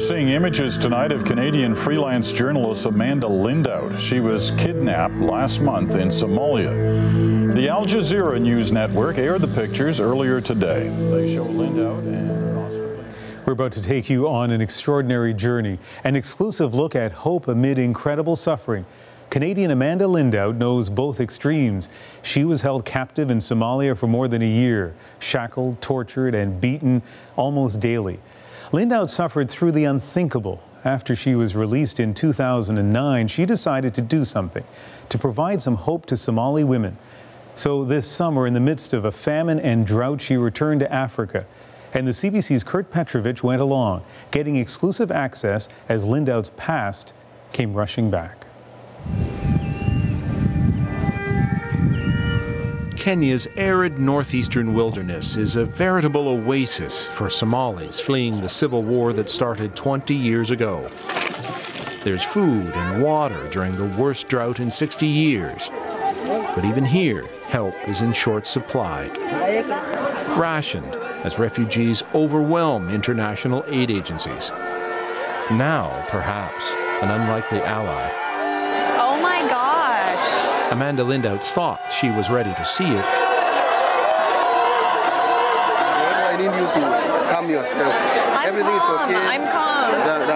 seeing images tonight of Canadian freelance journalist Amanda Lindout. She was kidnapped last month in Somalia. The Al Jazeera news network aired the pictures earlier today. They show Lindout and her Australian. We're about to take you on an extraordinary journey, an exclusive look at hope amid incredible suffering. Canadian Amanda Lindout knows both extremes. She was held captive in Somalia for more than a year, shackled, tortured, and beaten almost daily. Lindout suffered through the unthinkable. After she was released in 2009, she decided to do something, to provide some hope to Somali women. So this summer, in the midst of a famine and drought, she returned to Africa. And the CBC's Petrovich went along, getting exclusive access as Lindout's past came rushing back. Kenya's arid northeastern wilderness is a veritable oasis for Somalis fleeing the civil war that started 20 years ago. There's food and water during the worst drought in 60 years. But even here, help is in short supply. Rationed as refugees overwhelm international aid agencies. Now, perhaps, an unlikely ally. Oh my gosh! Amanda Lindout thought she was ready to see it. I need you to calm yourself. Everything is okay. I'm calm.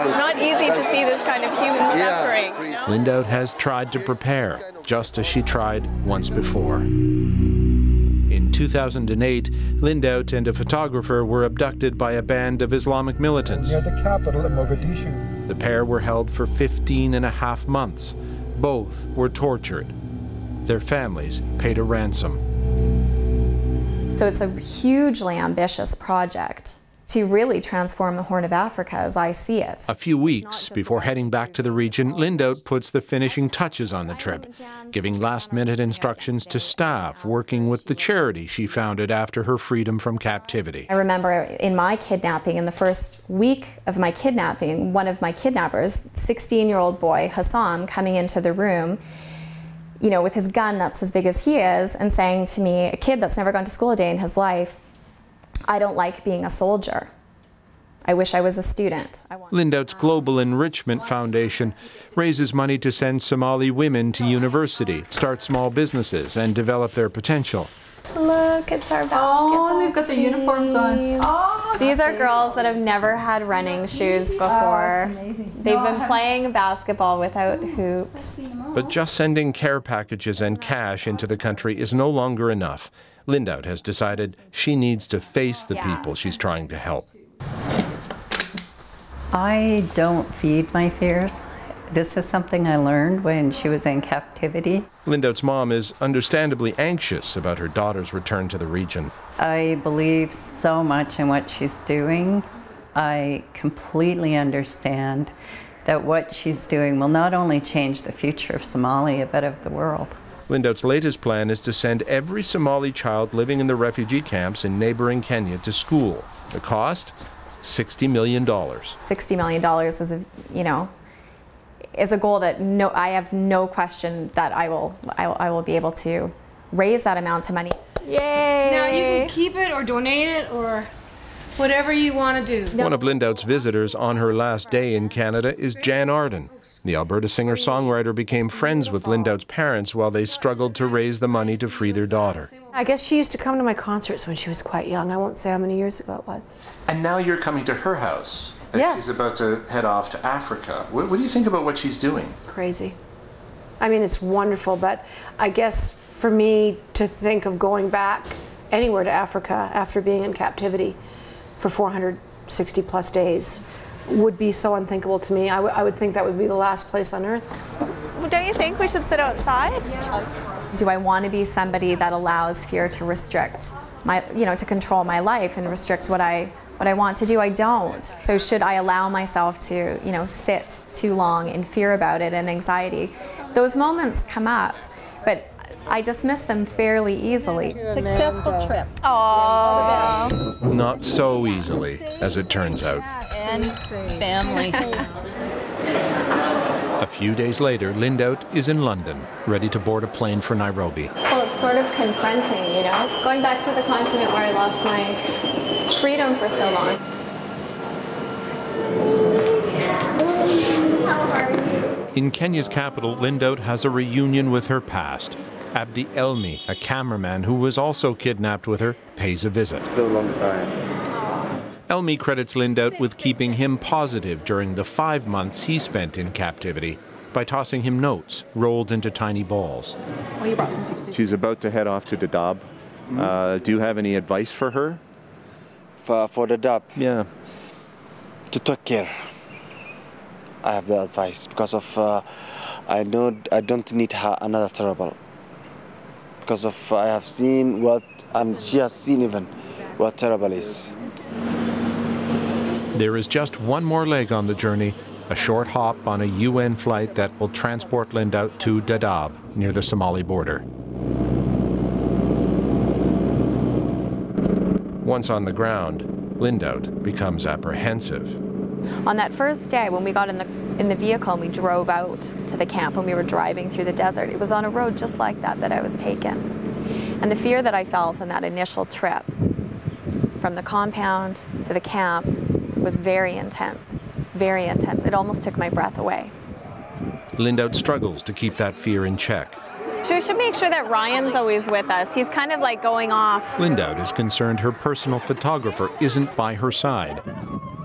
It's not easy to see this kind of human suffering. Lindout has tried to prepare, just as she tried once before. In 2008, Lindout and a photographer were abducted by a band of Islamic militants. Near the capital of Mogadishu. The pair were held for 15.5 months. Both were tortured. Their families paid a ransom. So it's a hugely ambitious project to really transform the Horn of Africa as I see it. A few weeks before heading back to the region, Lindout puts the finishing touches on the trip, giving last-minute instructions to staff working with the charity she founded after her freedom from captivity. I remember in my kidnapping, in the first week of my kidnapping, one of my kidnappers, 16-year-old boy, Hassan, coming into the room, you know, with his gun that's as big as he is, and saying to me, a kid that's never gone to school a day in his life, I don't like being a soldier. I wish I was a student. Lindout's Global Enrichment Foundation raises money to send Somali women to university, start small businesses, and develop their potential. Look, it's our basketball Oh, they've got their uniforms on. Oh, these are girls that have never had running shoes before. They've been playing basketball without hoops. But just sending care packages and cash into the country is no longer enough. Lindout has decided she needs to face the people she's trying to help. I don't feed my fears. This is something I learned when she was in captivity. Lindout's mom is understandably anxious about her daughter's return to the region. I believe so much in what she's doing. I completely understand that what she's doing will not only change the future of Somalia, but of the world. Lindout's latest plan is to send every Somali child living in the refugee camps in neighboring Kenya to school. The cost? $60 million. $60 million is a goal that I have no question that I will be able to raise that amount of money. Yay! Now you can keep it or donate it or whatever you want to do. One of Lindout's visitors on her last day in Canada is Jan Arden. The Alberta singer-songwriter became friends with Lindout's parents while they struggled to raise the money to free their daughter. I guess she used to come to my concerts when she was quite young. I won't say how many years ago it was. And now you're coming to her house. Yes. She's about to head off to Africa. What do you think about what she's doing? Crazy. I mean, it's wonderful, but I guess for me to think of going back anywhere to Africa after being in captivity for 460 plus days would be so unthinkable to me. I would think that would be the last place on earth. Don't you think we should sit outside? Yeah. Do I want to be somebody that allows fear to restrict my, to control my life and restrict what I want to do? I don't. So should I allow myself to, sit too long in fear about it and anxiety? Those moments come up, but I dismiss them fairly easily. Successful trip. Aww. Not so easily, as it turns out. And family. A few days later, Lindout is in London, ready to board a plane for Nairobi. Well, it's sort of confronting, going back to the continent where I lost my freedom for so long. In Kenya's capital, Lindout has a reunion with her past. Abdi Elmi, a cameraman who was also kidnapped with her, pays a visit. So long time. Elmi credits Lindout with keeping him positive during the 5 months he spent in captivity by tossing him notes rolled into tiny balls. Oh, you brought some pictures. She's about to head off to Dadaab. Do you have any advice for her? For Dadaab? Yeah. To take care. I have the advice because of I know I don't need her another trouble. Because of I have seen what, and she has seen even what terrible is. There is just one more leg on the journey, a short hop on a UN flight that will transport Lindout to Dadaab, near the Somali border. Once on the ground, Lindout becomes apprehensive. On that first day, when we got in the vehicle and we drove out to the camp and we were driving through the desert, it was on a road just like that I was taken. And the fear that I felt on that initial trip, from the compound to the camp, was very intense, very intense. It almost took my breath away. Lindout struggles to keep that fear in check. So we should make sure that Ryan's always with us. He's kind of like going off. Lindout is concerned her personal photographer isn't by her side.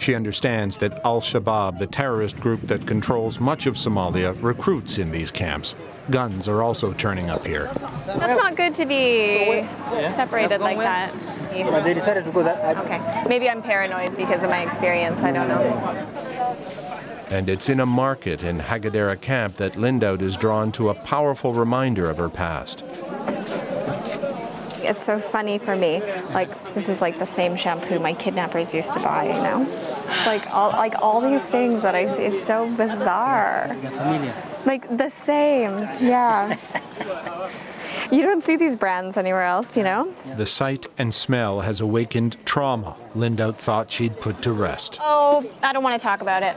She understands that Al-Shabaab, the terrorist group that controls much of Somalia, recruits in these camps. Guns are also turning up here. That's not good to be separated like that. They decided to go that. Okay. Maybe I'm paranoid because of my experience. I don't know. And it's in a market in Hagadera camp that Lindout is drawn to a powerful reminder of her past. It's so funny for me. Like, this is like the same shampoo my kidnappers used to buy, you know? Like all these things that I see is so bizarre. Like the same, yeah. You don't see these brands anywhere else, you know? The sight and smell has awakened trauma Lindout thought she'd put to rest. Oh, I don't want to talk about it.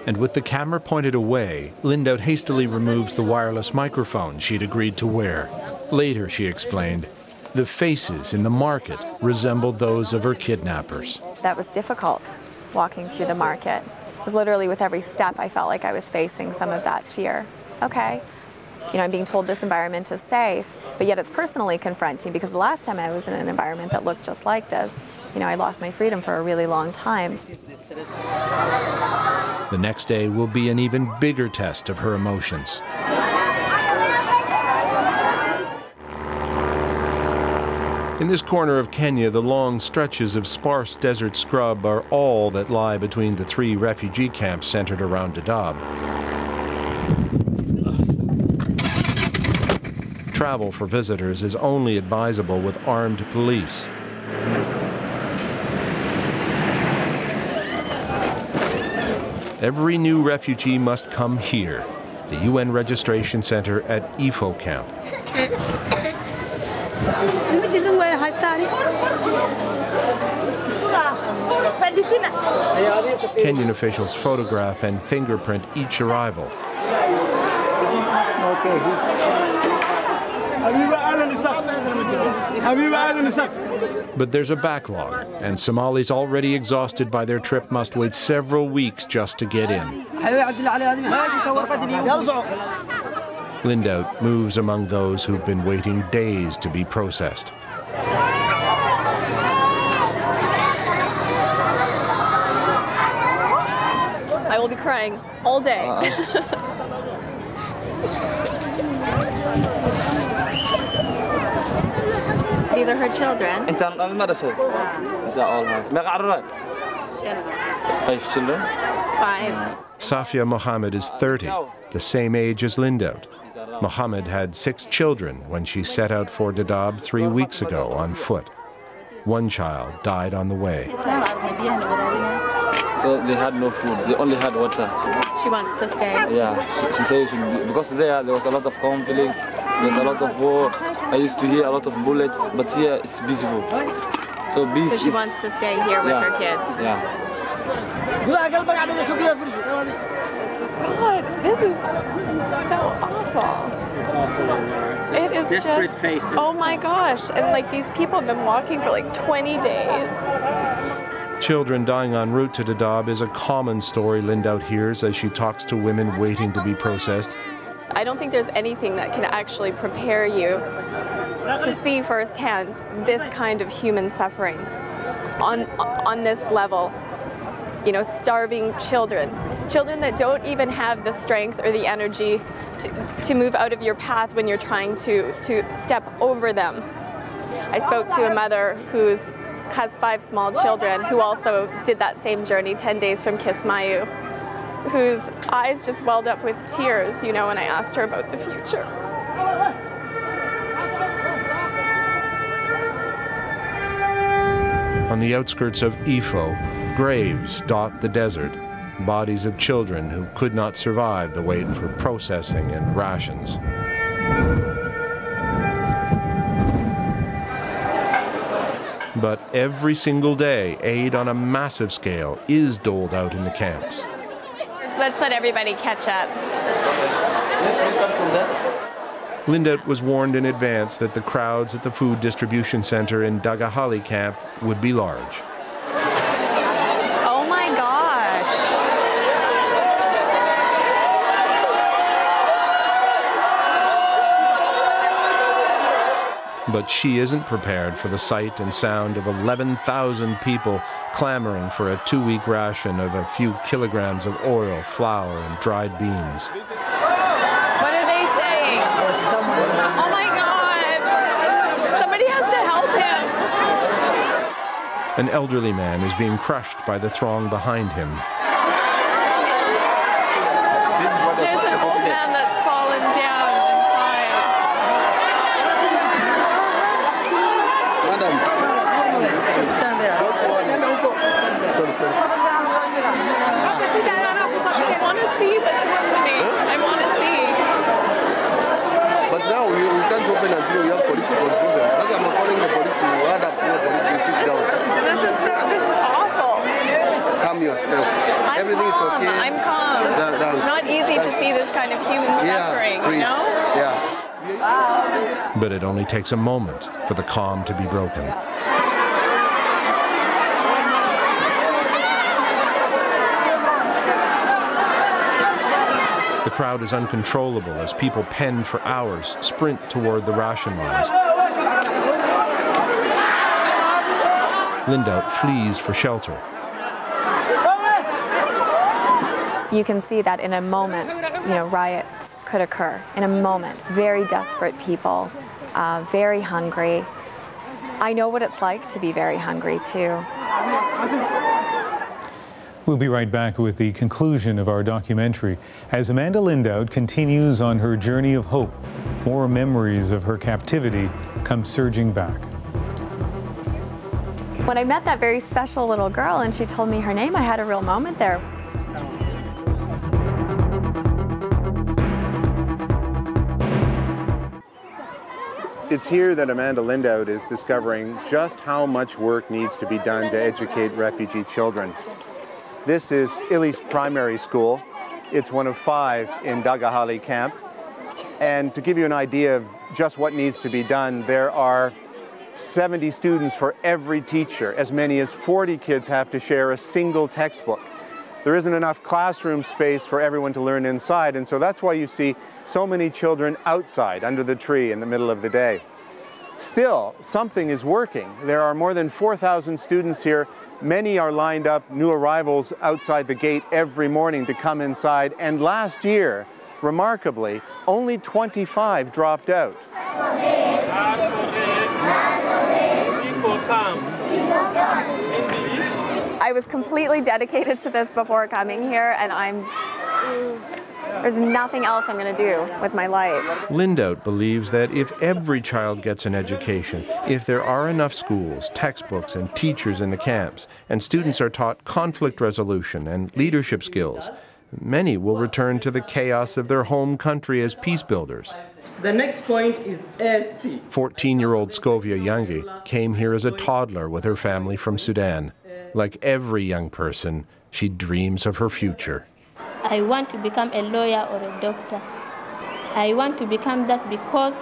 And with the camera pointed away, Lindout hastily removes the wireless microphone she'd agreed to wear. Later, she explained, the faces in the market resembled those of her kidnappers. That was difficult, walking through the market. It was literally with every step I felt like I was facing some of that fear. Okay, you know, I'm being told this environment is safe, but yet it's personally confronting because the last time I was in an environment that looked just like this, you know, I lost my freedom for a really long time. The next day will be an even bigger test of her emotions. In this corner of Kenya, the long stretches of sparse desert scrub are all that lie between the 3 refugee camps centered around Dadaab. Travel for visitors is only advisable with armed police. Every new refugee must come here, the UN registration center at Ifo camp. Kenyan officials photograph and fingerprint each arrival. But there's a backlog, and Somalis already exhausted by their trip must wait several weeks just to get in. Lindout moves among those who've been waiting days to be processed. I will be crying all day. These are her children. These are all mine. 5 children. 5. Safia Mohammed is 30, the same age as Lindout. Mohammed had 6 children when she set out for Dadaab 3 weeks ago on foot. One child died on the way. So they had no food, they only had water. She wants to stay. Yeah, she said because there was a lot of conflict, there's a lot of war. I used to hear a lot of bullets, but here it's peaceful. So she wants to stay here with her kids. Yeah. God, this is so awful. It is just, oh my gosh. And like these people have been walking for like 20 days. children dying en route to Dadaab is a common story Lindout hears as she talks to women waiting to be processed. I don't think there's anything that can actually prepare you to see firsthand this kind of human suffering on this level. You know, starving children that don't even have the strength or the energy to move out of your path when you're trying to step over them. I spoke to a mother who has 5 small children who also did that same journey 10 days from Kismayu, whose eyes just welled up with tears, you know, when I asked her about the future. On the outskirts of Ifo, graves dot the desert, bodies of children who could not survive the wait for processing and rations. But every single day, aid on a massive scale is doled out in the camps. Let's let everybody catch up. Lindout was warned in advance that the crowds at the food distribution center in Dagahali camp would be large. Oh my gosh. But she isn't prepared for the sight and sound of 11,000 people clamoring for a 2-week ration of a few kilograms of oil, flour, and dried beans. What are they saying? Oh my God! Somebody has to help him! An elderly man is being crushed by the throng behind him. There's an old man that's fallen down inside. Stand there. I want to see what's happening. I want to see. But now we can't open until we have police to control them. Like I'm calling the police to add up to the police to sit down. This is awful. Calm yourself. Everything is okay. I'm calm. It's not easy to see this kind of human suffering, you know? Yeah. But it only takes a moment for the calm to be broken. The crowd is uncontrollable as people penned for hours sprint toward the ration lines. Lindout flees for shelter. You can see that in a moment, you know, riots could occur. In a moment, very desperate people, very hungry. I know what it's like to be very hungry too. We'll be right back with the conclusion of our documentary as Amanda Lindout continues on her journey of hope. More memories of her captivity come surging back. When I met that very special little girl and she told me her name, I had a real moment there. It's here that Amanda Lindout is discovering just how much work needs to be done to educate refugee children. This is Ilis Primary School. It's one of 5 in Dagahali camp. And to give you an idea of just what needs to be done, there are 70 students for every teacher. As many as 40 kids have to share a single textbook. There isn't enough classroom space for everyone to learn inside, and so that's why you see so many children outside under the tree in the middle of the day. Still, something is working. There are more than 4,000 students here. Many are lined up, new arrivals outside the gate every morning to come inside. And last year, remarkably, only 25 dropped out. I was completely dedicated to this before coming here, and there's nothing else I'm going to do with my life. Lindout believes that if every child gets an education, if there are enough schools, textbooks, and teachers in the camps, and students are taught conflict resolution and leadership skills, many will return to the chaos of their home country as peace builders. The next point is ASC. 14-year-old Scovia Yangi came here as a toddler with her family from Sudan. Like every young person, she dreams of her future. I want to become a lawyer or a doctor. I want to become that because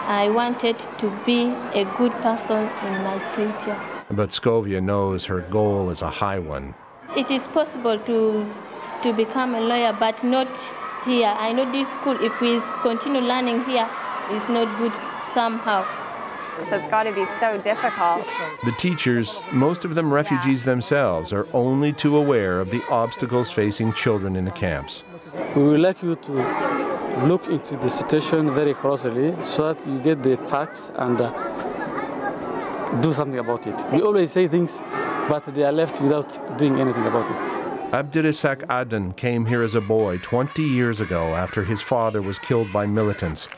I wanted to be a good person in my future. But Scovia knows her goal is a high one. It is possible to become a lawyer, but not here. I know this school, if we continue learning here, is not good somehow. So it's got to be so difficult. The teachers, most of them refugees themselves, are only too aware of the obstacles facing children in the camps. We would like you to look into the situation very closely so that you get the facts and do something about it. We always say things, but they are left without doing anything about it. Abdirisak Aden came here as a boy 20 years ago after his father was killed by militants.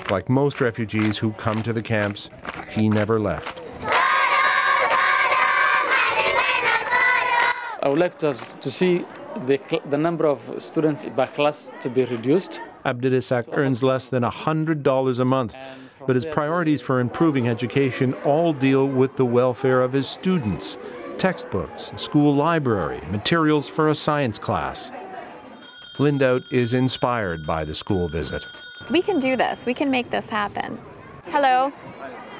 Like most refugees who come to the camps, he never left. I would like to see the number of students by class to be reduced. Abdirisak earns less than $100 a month, but his priorities for improving education all deal with the welfare of his students. Textbooks, a school library, materials for a science class. Lindout is inspired by the school visit. We can do this. We can make this happen. Hello.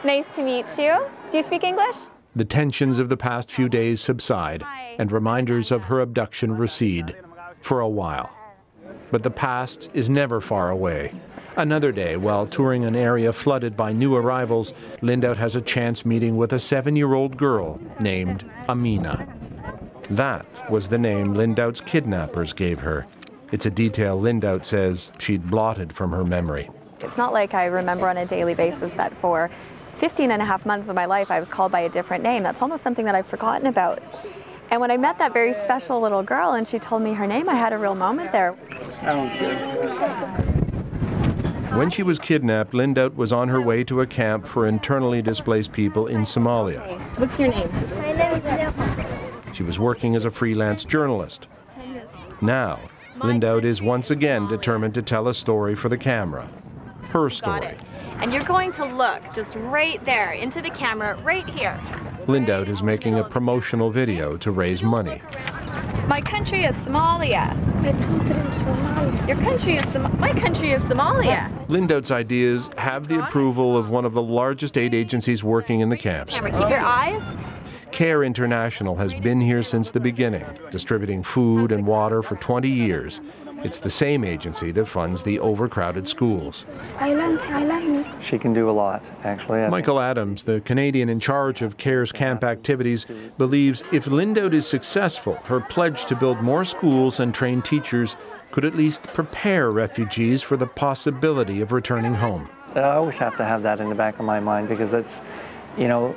Nice to meet you. Do you speak English? The tensions of the past few days subside, and reminders of her abduction recede for a while. But the past is never far away. Another day, while touring an area flooded by new arrivals, Lindout has a chance meeting with a 7-year-old girl named Amina. That was the name Lindout's kidnappers gave her. It's a detail Lindout says she'd blotted from her memory. It's not like I remember on a daily basis that for 15.5 months of my life I was called by a different name. That's almost something that I've forgotten about. And when I met that very special little girl and she told me her name, I had a real moment there. That one's good. When she was kidnapped, Lindout was on her way to a camp for internally displaced people in Somalia. What's your name? My name is Leopold. She was working as a freelance journalist. Now, Lindout is once again determined to tell a story for the camera. Her story. And you're going to look just right there into the camera, right here. Lindout is making a promotional video to raise money. My country is Somalia. My country is Somalia. Your country is my country is Somalia. Lindout's ideas have the approval of one of the largest aid agencies working in the camps. Camera, keep your eyes. CARE International has been here since the beginning, distributing food and water for 20 years. It's the same agency that funds the overcrowded schools. I learn. She can do a lot, actually. Michael Adams, the Canadian in charge of CARE's camp activities, believes if Lindout is successful, her pledge to build more schools and train teachers could at least prepare refugees for the possibility of returning home. I always have to have that in the back of my mind because it's, you know,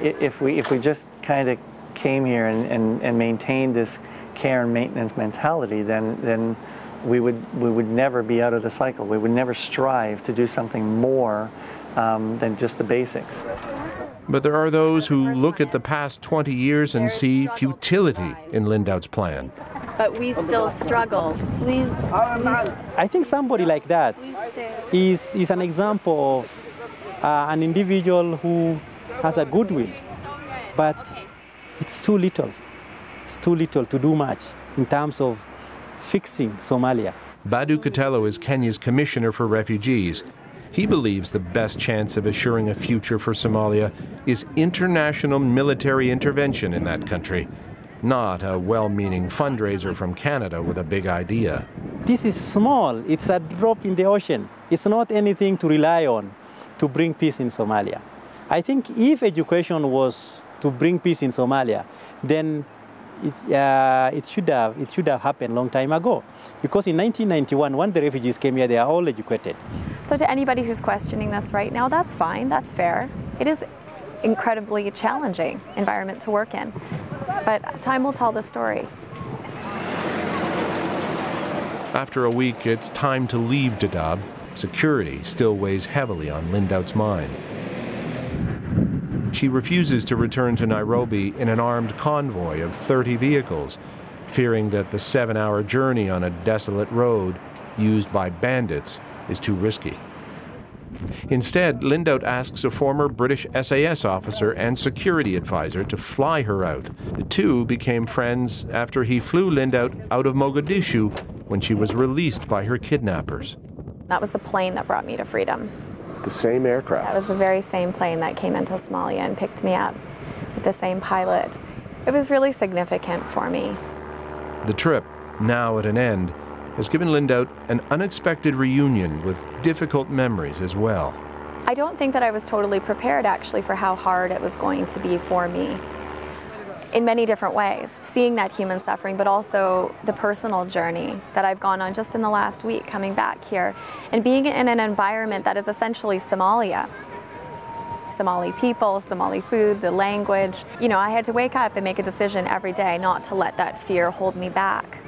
if we just kind of came here and maintained this care and maintenance mentality, then we would never be out of the cycle. We would never strive to do something more than just the basics. But there are those who look at the past 20 years and see futility in Lindout's plan. But we still struggle. I think somebody like that is an example of an individual who has a goodwill, but it's too little. It's too little to do much in terms of fixing Somalia. Badu Katello is Kenya's Commissioner for Refugees. He believes the best chance of assuring a future for Somalia is international military intervention in that country, not a well-meaning fundraiser from Canada with a big idea. This is small. It's a drop in the ocean. It's not anything to rely on to bring peace in Somalia. I think if education was to bring peace in Somalia, then it should have happened a long time ago. Because in 1991, when the refugees came here, they are all educated. So to anybody who's questioning this right now, that's fine, that's fair. It is incredibly challenging environment to work in. But time will tell the story. After a week, it's time to leave Dadaab. Security still weighs heavily on Lindout's mind. She refuses to return to Nairobi in an armed convoy of 30 vehicles, fearing that the 7-hour journey on a desolate road used by bandits is too risky. Instead, Lindout asks a former British SAS officer and security advisor to fly her out. The two became friends after he flew Lindout out of Mogadishu when she was released by her kidnappers. That was the plane that brought me to freedom. The same aircraft? That was the very same plane that came into Somalia and picked me up with the same pilot. It was really significant for me. The trip, now at an end, has given Lindout an unexpected reunion with difficult memories as well. I don't think that I was totally prepared actually for how hard it was going to be for me in many different ways, seeing that human suffering, but also the personal journey that I've gone on just in the last week coming back here and being in an environment that is essentially Somalia. Somali people, Somali food, the language. You know, I had to wake up and make a decision every day not to let that fear hold me back.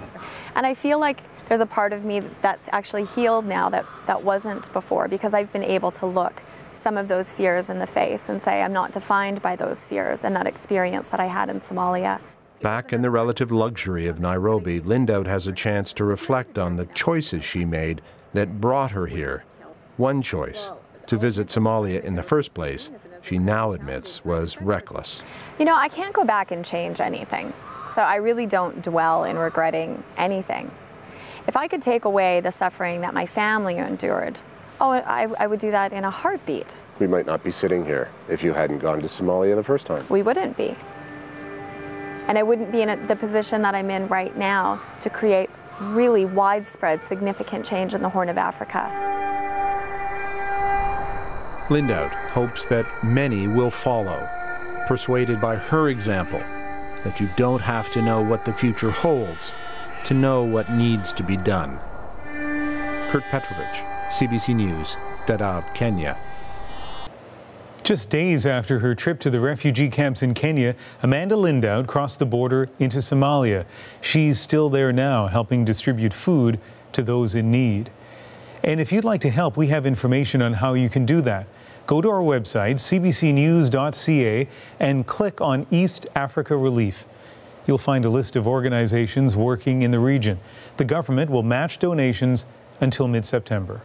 And I feel like there's a part of me that's actually healed now that wasn't before, because I've been able to look some of those fears in the face and say I'm not defined by those fears and that experience that I had in Somalia. Back in the relative luxury of Nairobi, Lindout has a chance to reflect on the choices she made that brought her here. One choice, to visit Somalia in the first place, she now admits was reckless. You know, I can't go back and change anything, so I really don't dwell in regretting anything. If I could take away the suffering that my family endured, I would do that in a heartbeat. We might not be sitting here if you hadn't gone to Somalia the first time. We wouldn't be. And I wouldn't be in the position that I'm in right now to create really widespread, significant change in the Horn of Africa. Lindout hopes that many will follow, persuaded by her example that you don't have to know what the future holds to know what needs to be done. Kurt Petrovich, CBC News, Dadaab, Kenya. Just days after her trip to the refugee camps in Kenya, Amanda Lindout crossed the border into Somalia. She's still there now, helping distribute food to those in need. And if you'd like to help, we have information on how you can do that. Go to our website, cbcnews.ca, and click on East Africa Relief. You'll find a list of organizations working in the region. The government will match donations until mid-September.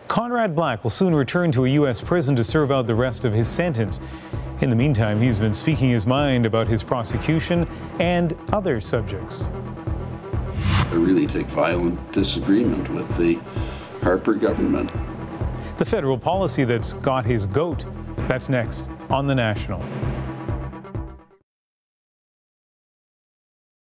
Conrad Black will soon return to a U.S. prison to serve out the rest of his sentence. In the meantime, he's been speaking his mind about his prosecution and other subjects. I really take violent disagreement with the Harper government. The federal policy that's got his goat. That's next on The National.